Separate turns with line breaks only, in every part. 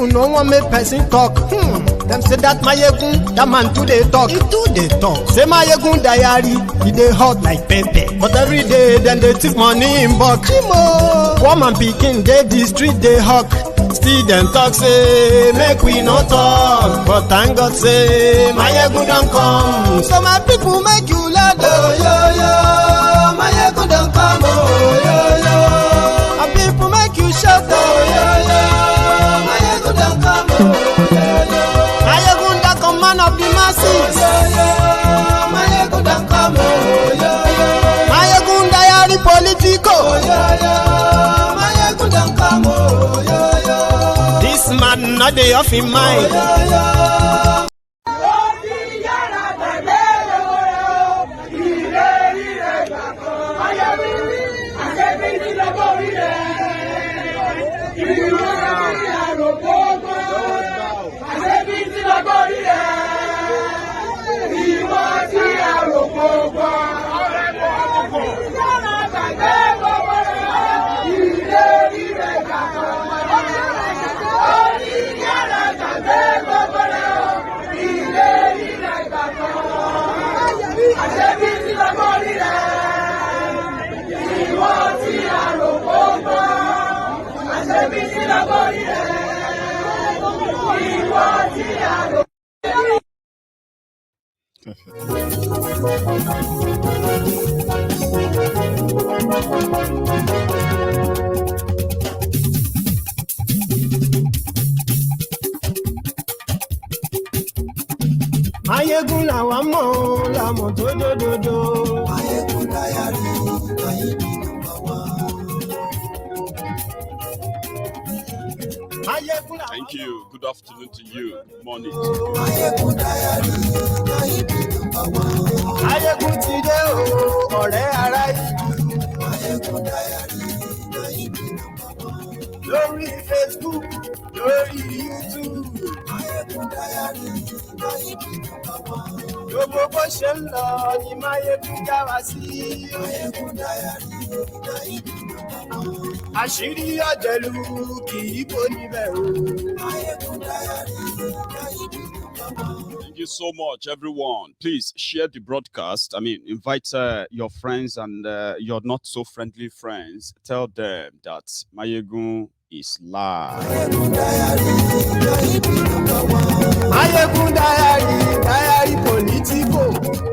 people no one make person talk. Them say that Mayegun, that man do they talk. He do they talk. Say Mayegun diary, he dey hot like pepper. But every day, then they take money in bulk. Woman pikin, they the street, they hawk. Still them talk say, make we no talk. But thank God say, Mayegun don't come. So my people make you laugh. Oh, yo, yo, Mayegun don't come. Oh, yo, yo. My people make you shout. Oh, yo, yo, Mayegun don't come. Oh, yo, yo. Mayegun the command of the masses. Oh, yo, yo. Mayegun don't come. Oh, yo, yo. Mayegun diary politico. Oh, yo, yo. Mayegun don't come. Oh, yo, yo. This man not dey off in mind. Oh, yo, yo. Mayegun làwa mọ̀ làmọ̀ tó dòdòdò. Mayegun diary, Mayegun number one.
Thank you. Good afternoon to you. Good morning.
Mayegun diary, Mayegun number one. Mayegun ti dé o, ọ̀rẹ́ ará ìlú. Mayegun diary, Mayegun number one. Lórí Facebook, lórí YouTube. Mayegun diary, Mayegun number one. Gbogbo bó ṣe ń lọ ni Mayegun já wa sí. Mayegun diary, Mayegun number one. Àṣírí ọ̀jẹ̀lú kì í bò níbẹ̀ o. Mayegun diary, Mayegun number one.
Thank you so much, everyone. Please share the broadcast. I mean, invite your friends and your not so friendly friends. Tell them that Mayegun is live.
Mayegun diary, Mayegun number one. Mayegun diary, diary politico.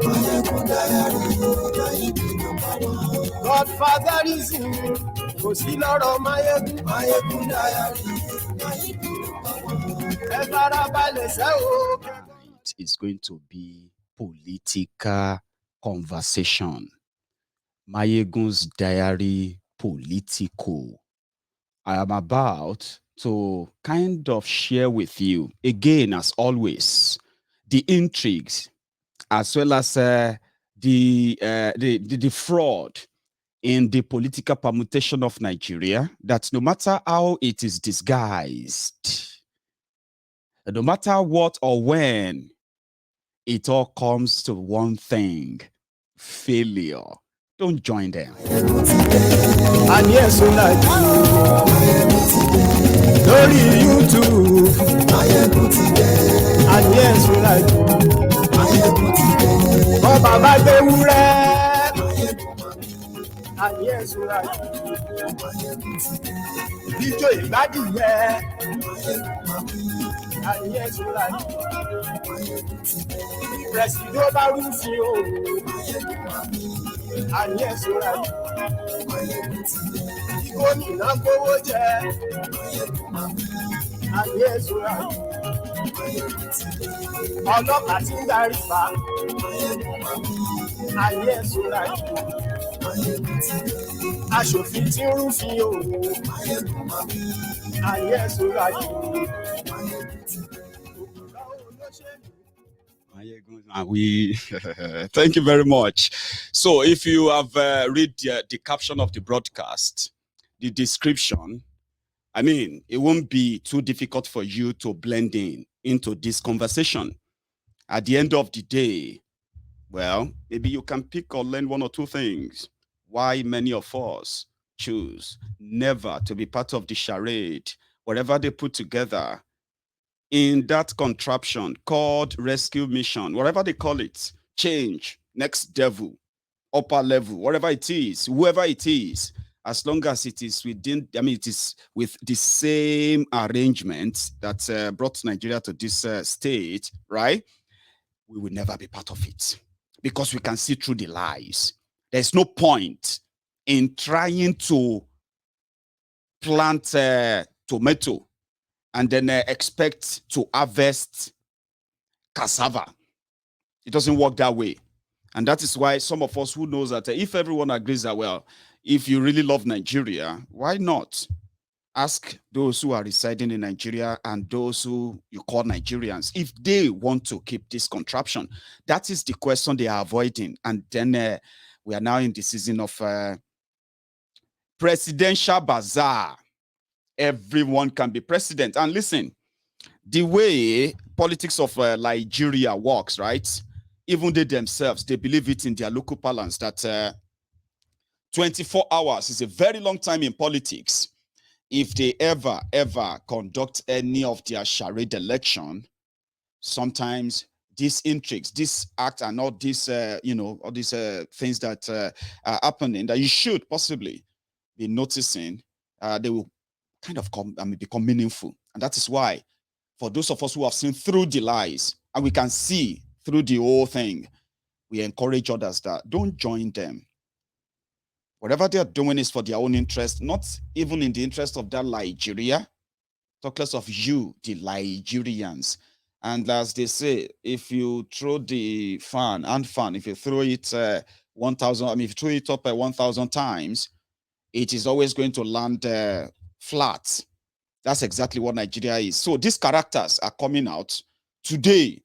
Mayegun diary, Mayegun number one. Godfatherism, kò sí lọ́rọ̀ Mayegun. Mayegun diary, Mayegun number one. Ẹ farabalẹ̀ sẹ́ o.
It is going to be political conversation. Mayegun's diary politico. I am about to kind of share with you, again, as always, the intrigues, as well as the fraud in the political permutation of Nigeria, that no matter how it is disguised, no matter what or when, it all comes to one thing: failure. Don't join them.
And yes, so like Lórí YouTube. And yes, so like Oh, Baba gbé wúrẹ́. And yes, so like Ijó ìgbádìyẹ. And yes, so like Presido bá rúfin o. And yes, so like Gómìnà gbówó jẹ. And yes, so like Ọlọ́pàá tí ń darí pa. And yes, so like Aṣòfin tí ń rúfin o. And yes, so like
We thank you very much. So if you have read the caption of the broadcast, the description, I mean, it won't be too difficult for you to blend into this conversation. At the end of the day, well, maybe you can pick or learn one or two things. Why many of us choose never to be part of the charade, whatever they put together, in that contraption called rescue mission, whatever they call it, change, next devil, upper level, whatever it is, whoever it is, as long as it is within, I mean, it is with the same arrangement that brought Nigeria to this state, right? We will never be part of it because we can see through the lies. There's no point in trying to plant tomato and then expect to harvest cassava. It doesn't work that way. And that is why some of us who knows that if everyone agrees that, well, if you really love Nigeria, why not ask those who are residing in Nigeria and those who you call Nigerians if they want to keep this contraption? That is the question they are avoiding. And then we are now in the season of presidential bazaar. Everyone can be president. And listen, the way politics of Nigeria works, right? Even they themselves, they believe it in their local parlance that 24 hours is a very long time in politics. If they ever conduct any of their charade election, sometimes these intrigues, this act, and all these, all these things that are happening that you should possibly be noticing, they will kind of become meaningful. And that is why, for those of us who have seen through the lies and we can see through the whole thing, we encourage others that don't join them. Whatever they are doing is for their own interest, not even in the interest of that Nigeria. Talk less of you, the Nigerians. And as they say, if you throw the fan, if you throw it 1,000, if you throw it up 1,000 times, it is always going to land flat. That's exactly what Nigeria is. So these characters are coming out today.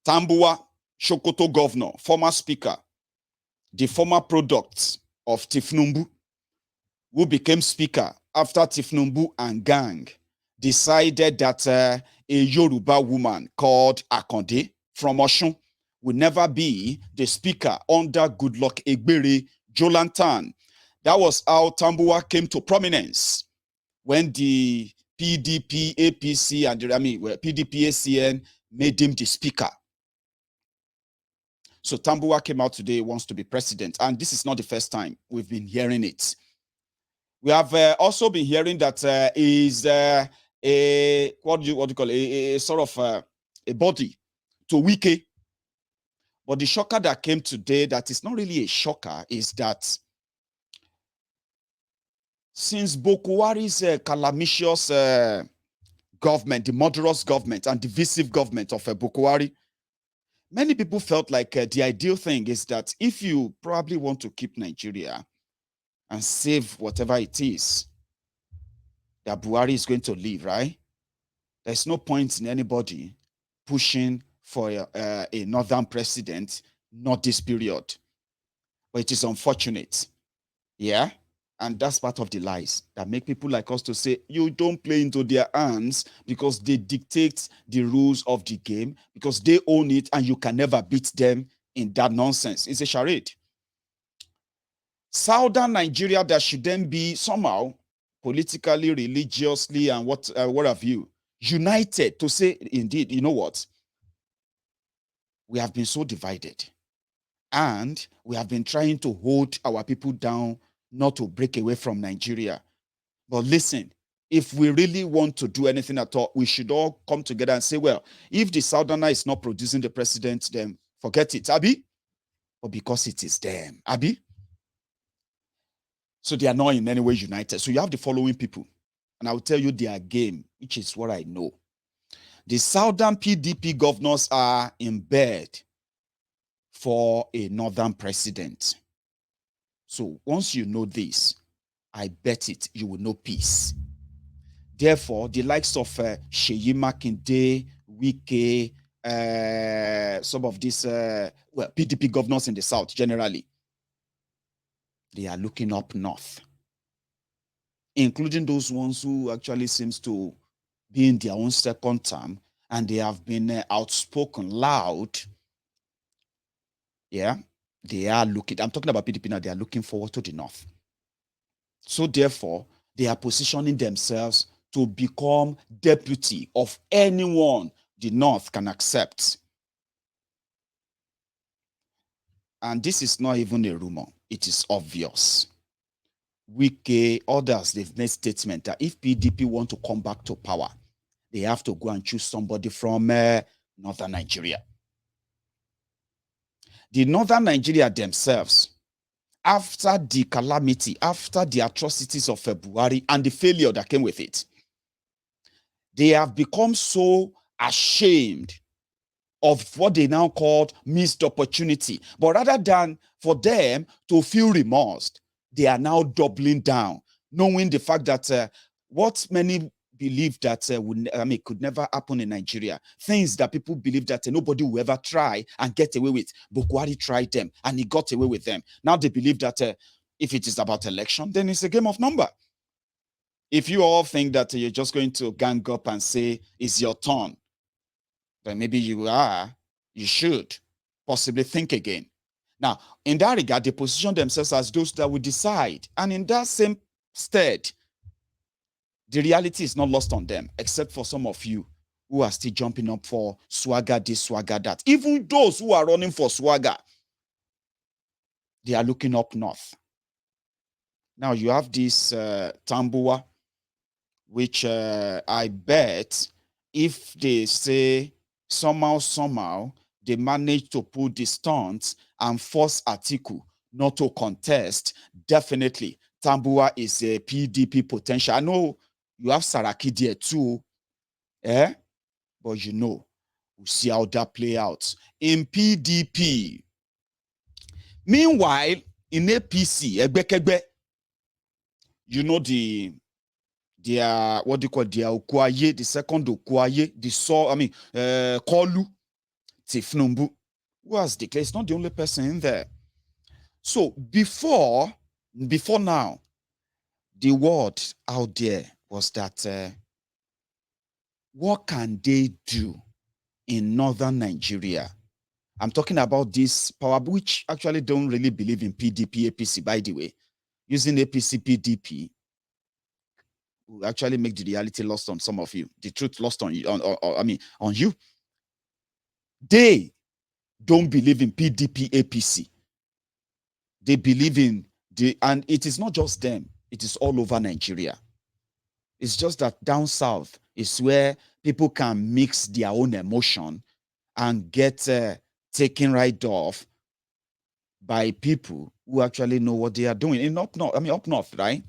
Tambuwa, Sokoto governor, former speaker, the former product of Tifnumbu, who became speaker after Tifnumbu and gang decided that a Yoruba woman called Akande from Oshun will never be the speaker under Goodluck Egbere Jolantan. That was how Tambuwa came to prominence when the PDP, APC, and PDP, ACN made him the speaker. So Tambuwa came out today, wants to be president. And this is not the first time we've been hearing it. We have also been hearing that is a what do you call it? A sort of a body to Wike. But the shocker that came today, that is not really a shocker, is that since Bokuwari's calamitious government, the murderous government and divisive government of Bokuwari, many people felt like the ideal thing is that if you probably want to keep Nigeria and save whatever it is that Buhari is going to leave, right? There's no point in anybody pushing for a northern president, not this period. But it is unfortunate. Yeah? And that's part of the lies that make people like us to say, you don't play into their hands because they dictate the rules of the game, because they own it and you can never beat them in that nonsense. It's a charade. Southern Nigeria, that should then be somehow politically, religiously, and what have you, united to say, indeed, you know what? We have been so divided. And we have been trying to hold our people down, not to break away from Nigeria. But listen, if we really want to do anything at all, we should all come together and say, well, if the Southerner is not producing the president, then forget it, Abi. But because it is them, Abi. So they are not in any way united. So you have the following people. And I will tell you their game, which is what I know. The Southern PDP governors are in bed for a northern president. So once you know this, I bet it, you will know peace. Therefore, the likes of Seyi Makinde, Wike, some of these PDP governors in the South generally, they are looking up north, including those ones who actually seems to be in their own second term, and they have been outspoken, loud. Yeah, they are looking, I'm talking about PDP now, they are looking forward to the north. So therefore, they are positioning themselves to become deputy of anyone the North can accept. And this is not even a rumor. It is obvious. Wike, others, they've made statement that if PDP want to come back to power, they have to go and choose somebody from Northern Nigeria. The Northern Nigeria themselves, after the calamity, after the atrocities of February and the failure that came with it, they have become so ashamed of what they now called missed opportunity. But rather than for them to feel remorse, they are now doubling down, knowing the fact that what many believe that could never happen in Nigeria, things that people believe that nobody will ever try and get away with. Bukwari tried them and he got away with them. Now they believe that if it is about election, then it's a game of number. If you all think that you're just going to gang up and say it's your turn, then maybe you should possibly think again. Now, in that regard, they position themselves as those that will decide. And in that same stead, the reality is not lost on them, except for some of you who are still jumping up for swagger this, swagger that. Even those who are running for swagger, they are looking up north. Now, you have this Tambua, which I bet if they say somehow, they manage to pull the stunts and force Atiku not to contest, definitely Tambua is a PDP potential. I know you have Saraki there too, but we'll see how that play out in PDP. Meanwhile, in APC, their what do you call their Okwaye, the second Okwaye, Kolu Tifnumbu, who has declared it's not the only person in there. So before now, the word out there was that what can they do in northern Nigeria? I'm talking about this power, which actually don't really believe in PDP, APC, by the way. Using APC, PDP will actually make the reality lost on some of you. The truth lost on you, on you. They don't believe in PDP, APC. They believe in and it is not just them, it is all over Nigeria. It's just that down south is where people can mix their own emotion and get taken right off by people who actually know what they are doing. In up north, right?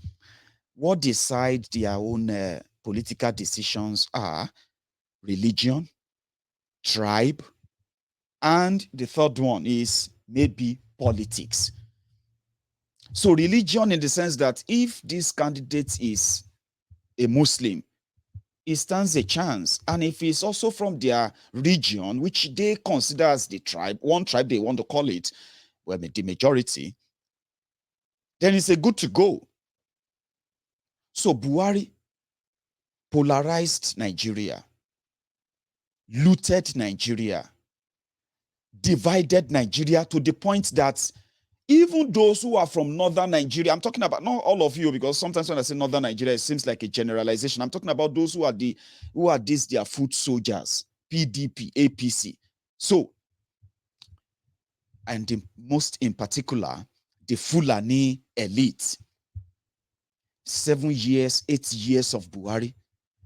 What decide their own political decisions are religion, tribe, and the third one is maybe politics. So religion, in the sense that if this candidate is a Muslim, it stands a chance. And if it's also from their region, which they consider as the tribe, one tribe they want to call it, well, the majority, then it's a good to go. So Buhari polarized Nigeria, looted Nigeria, divided Nigeria to the point that even those who are from northern Nigeria, I'm talking about not all of you, because sometimes when I say northern Nigeria, it seems like a generalization. I'm talking about those who are their foot soldiers, PDP, APC. So, and most in particular, the Fulani elite. 7 years, 8 years of Buhari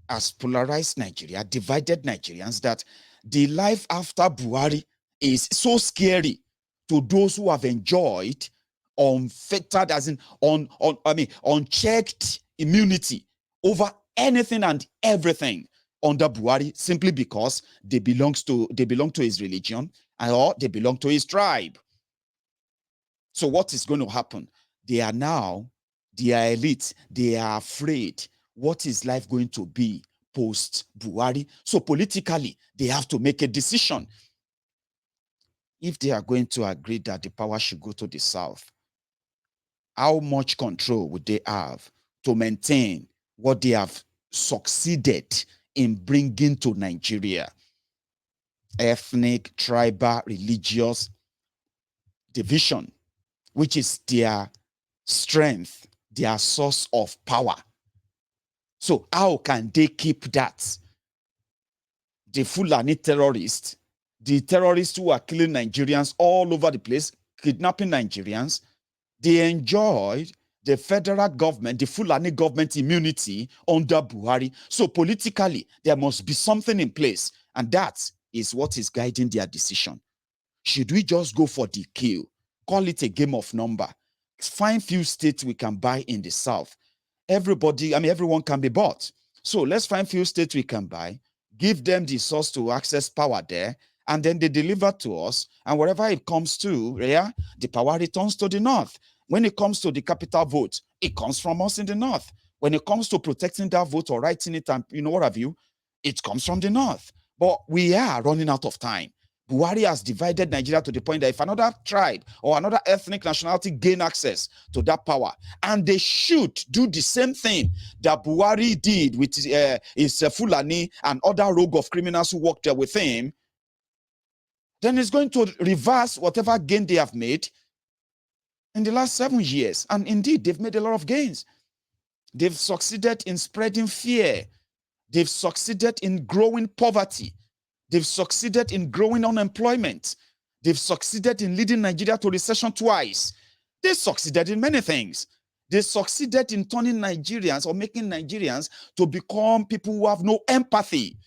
has polarized Nigeria, divided Nigerians, that the life after Buhari is so scary to those who have enjoyed unfettered, as in unchecked immunity over anything and everything under Buhari, simply because they belong to his religion or they belong to his tribe. So what is going to happen? They are elite. They are afraid. What is life going to be post Buhari? So politically, they have to make a decision. If they are going to agree that the power should go to the south, how much control would they have to maintain what they have succeeded in bringing to Nigeria? Ethnic, tribal, religious division, which is their strength, their source of power. So how can they keep that? The Fulani terrorists, the terrorists who are killing Nigerians all over the place, kidnapping Nigerians, they enjoyed the federal government, the Fulani government immunity under Buhari. So politically, there must be something in place. And that is what is guiding their decision. Should we just go for the kill? Call it a game of number. Find few states we can buy in the South. Everyone can be bought. So let's find few states we can buy, give them the source to access power there, and then they deliver to us. And wherever it comes to, yeah, the power returns to the North. When it comes to the capital vote, it comes from us in the North. When it comes to protecting that vote or writing it and what have you, it comes from the North. But we are running out of time. Buhari has divided Nigeria to the point that if another tribe or another ethnic nationality gain access to that power, and they should do the same thing that Buhari did with his Fulani and other rogue of criminals who worked there with him, then it's going to reverse whatever gain they have made in the last 7 years. And indeed, they've made a lot of gains. They've succeeded in spreading fear. They've succeeded in growing poverty. They've succeeded in growing unemployment. They've succeeded in leading Nigeria to recession twice. They succeeded in many things. They succeeded in turning Nigerians or making Nigerians to become people who have no empathy.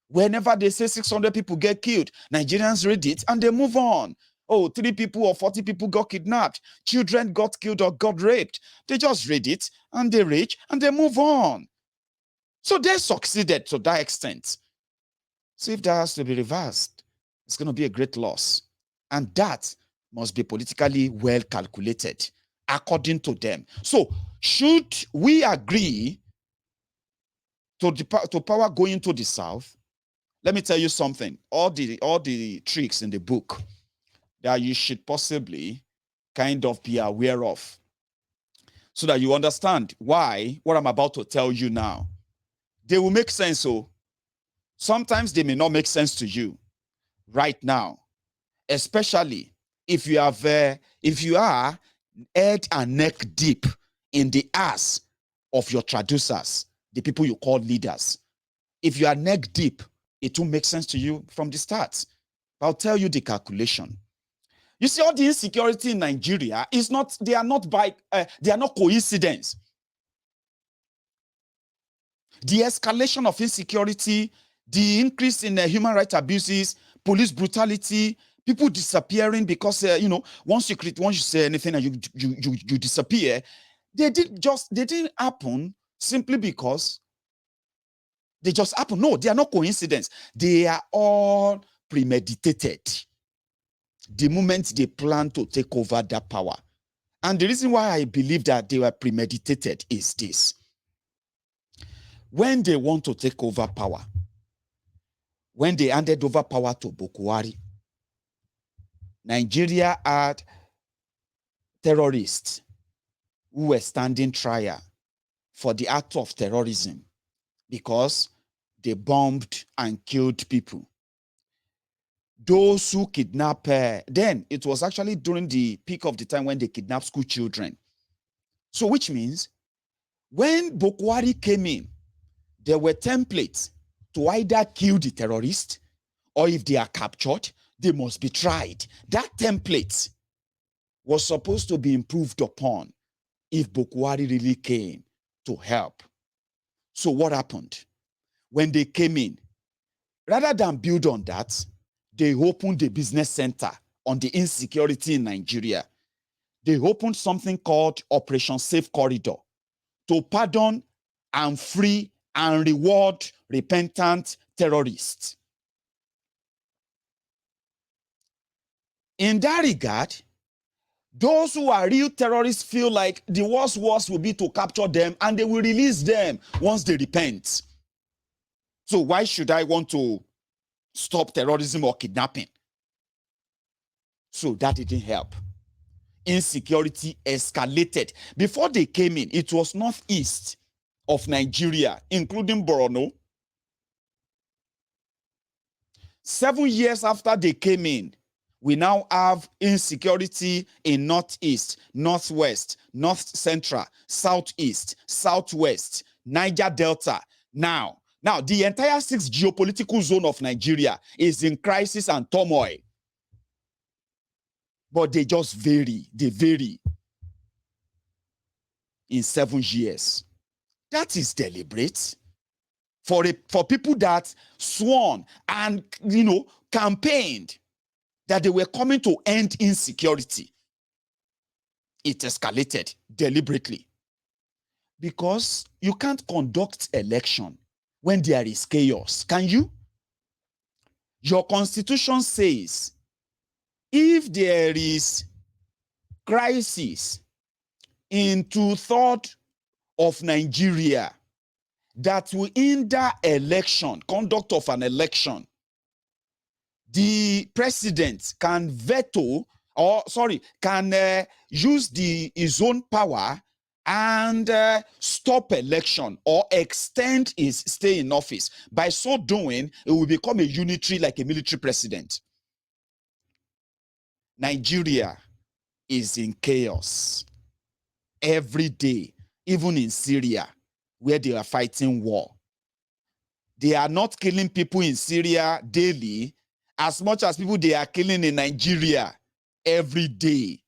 Whenever they say 600 people get killed, Nigerians read it and they move on. Oh, 3 people or 40 people got kidnapped. Children got killed or got raped. They just read it and they rage and they move on. So they succeeded to that extent. So if that has to be reversed, it's going to be a great loss. And that must be politically well calculated according to them. So should we agree to power going to the South? Let me tell you something. All the tricks in the book that you should possibly kind of be aware of so that you understand why what I'm about to tell you now, they will make sense. So sometimes they may not make sense to you right now, especially if you are head and neck deep in the ass of your traducers, the people you call leaders. If you are neck deep, it will make sense to you from the start. I'll tell you the calculation. You see, all the insecurity in Nigeria is not, they are not coincidence. The escalation of insecurity, the increase in human rights abuses, police brutality, people disappearing because once you say anything and you disappear, they didn't happen simply because they just happen. No, they are not coincidence. They are all premeditated. The moment they plan to take over that power. And the reason why I believe that they were premeditated is this. When they want to take over power, when they handed over power to Buhari, Nigeria had terrorists who were standing trial for the act of terrorism because they bombed and killed people. Those who kidnap, then it was actually during the peak of the time when they kidnapped school children. So which means when Buhari came in, there were templates to either kill the terrorists or if they are captured, they must be tried. That template was supposed to be improved upon if Buhari really came to help. So what happened? When they came in, rather than build on that, they opened a business center on the insecurity in Nigeria. They opened something called Operation Safe Corridor to pardon and free and reward repentant terrorists. In that regard, those who are real terrorists feel like the worst will be to capture them and they will release them once they repent. So why should I want to stop terrorism or kidnapping? So that didn't help. Insecurity escalated. Before they came in, it was northeast of Nigeria, including Borno. 7 years after they came in, we now have insecurity in northeast, northwest, north central, southeast, southwest, Niger Delta. Now, the entire 6 geopolitical zone of Nigeria is in crisis and turmoil. But they just vary. They vary in 7 years. That is deliberate. For people that sworn and, campaigned that they were coming to end insecurity, it escalated deliberately. Because you can't conduct election when there is chaos, can you? Your constitution says if there is crisis in 2/3 of Nigeria that will hinder conduct of an election, the president can use his own power and stop election or extend his stay in office. By so doing, it will become a unitary, like a military president. Nigeria is in chaos every day, even in Syria, where they are fighting war. They are not killing people in Syria daily as much as people they are killing in Nigeria every day.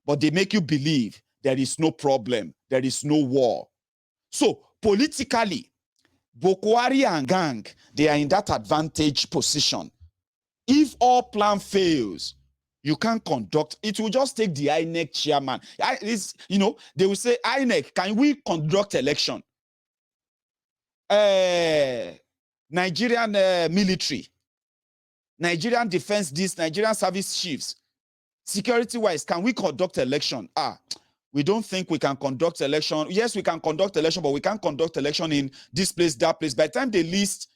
But they make you believe there is no problem, there is no war. So politically, Boko Haram and gang, they are in that advantage position. If all plan fails, you can't conduct. It will just take the INEC chairman. They will say, INEC, can we conduct election? Nigerian military, Nigerian defense, Nigerian service chiefs, security-wise, can we conduct election? We don't think we can conduct election. Yes, we can conduct election, but we can't conduct election in this place, that place. By the time they list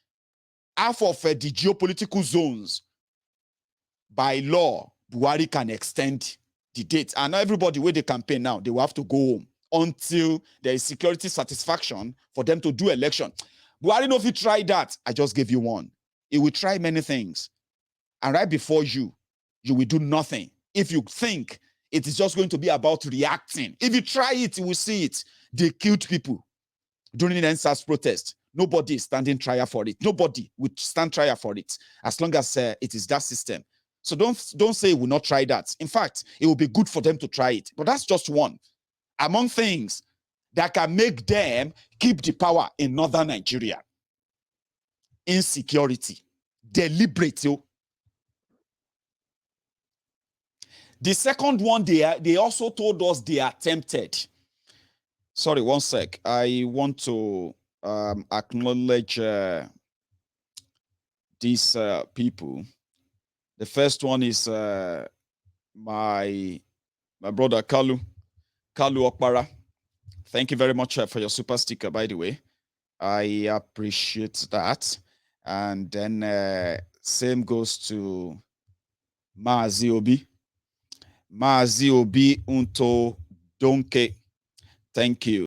half of the geopolitical zones, by law, Buhari can extend the date. And everybody where they campaign now, they will have to go home until there is security satisfaction for them to do election. Buhari know if you try that, I just gave you one. He will try many things. And right before you will do nothing. If you think it is just going to be about reacting, if you try it, you will see it. They killed people during the NSAS protest. Nobody is standing trial for it. Nobody would stand trial for it as long as it is that system. So don't say we will not try that. In fact, it will be good for them to try it. But that's just one among things that can make them keep the power in northern Nigeria. Insecurity. Deliberate. The second one, they also told us they attempted. Sorry, one sec. I want to acknowledge these people. The first one is my brother Kalu Okpara. Thank you very much for your super sticker, by the way. I appreciate that. And then same goes to Maazi Obi Unto Donke. Thank you.